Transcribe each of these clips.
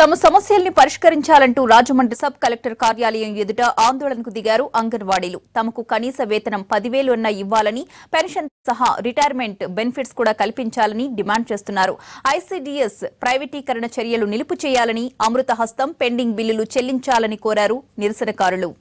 తమ సమస్యల్ని పరిష్కరించాలంటూ Rajahmundry sub collector కార్యాలయం ఎదుట ఆందోళనకు దిగారు అంగన్వాడీలు. తమకు కనీస వేతనం 10,000 అన్న ఇవ్వాలని, పెన్షన్ సహా రిటైర్మెంట్ బెనిఫిట్స్ కూడా కల్పించాలని డిమాండ్ చేస్తున్నారు. ఐసీడీఎస్ ప్రైవేటీకరణ చర్యలు నిలుపు చేయాలని, అమృత హస్తం పెండింగ్ బిల్లులు చెల్లించాలని కోరారు నిరసనకారులు.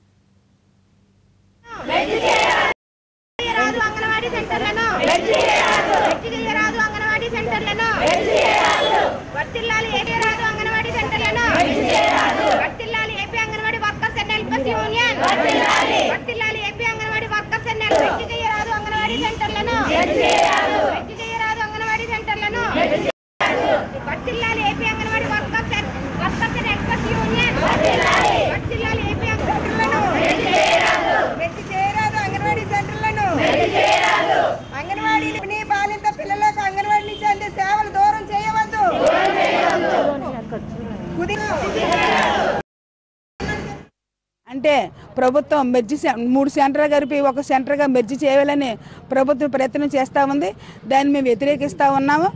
అంటే ప్రభుత్వం మెర్జీ 3 సెంటర్లు కలిపి ఒక సెంటర్గా మెర్జీ చేయాలని ప్రభుత్వం ప్రయత్నం చేస్తూ ఉంది. దాన్ని మేము వ్యతిరేకిస్తూ ఉన్నాము.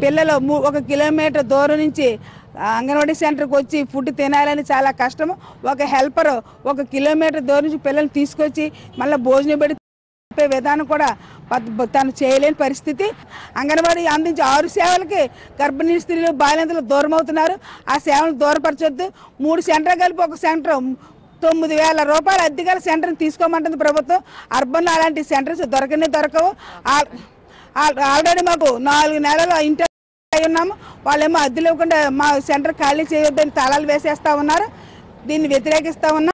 పిల్లలు 1 కిలోమీటర్ దూరం నుంచి అంగన్వాడీ సెంటర్కి వచ్చి ఫుడ్ తినాలని చాలా కష్టము. ఒక హెల్పర్ 1 కిలోమీటర్ దూరం నుంచి పిల్లల్ని తీసుకొచ్చి మళ్ళీ భోజనం పెట్టి విధానం కూడా తను చేయలేని పరిస్థితి. అంగన్వాడీ అందించే 6 సేవలకి గర్భిణీ స్త్రీలు బాలింతలు దూరం అవుతున్నారు. ఆ సేవలను దూరపరచొద్దు. 3 సెంటర్లు కలిపి ఒక సెంటర్ 9,000 రూపాయలు అద్దెగల సెంటర్ని తీసుకోమంటుంది ప్రభుత్వం. అర్బన్లో అలాంటి సెంటర్స్ దొరకవు. ఆల్రెడీ మాకు 4 నెలలు ఇంటర్ ఉన్నాము. వాళ్ళేమో అద్దెలు ఇవ్వకుండా మా సెంటర్ ఖాళీ చేయొద్దని తాళాలు వేసేస్తూ ఉన్నారు. దీన్ని వ్యతిరేకిస్తూ ఉన్నాం.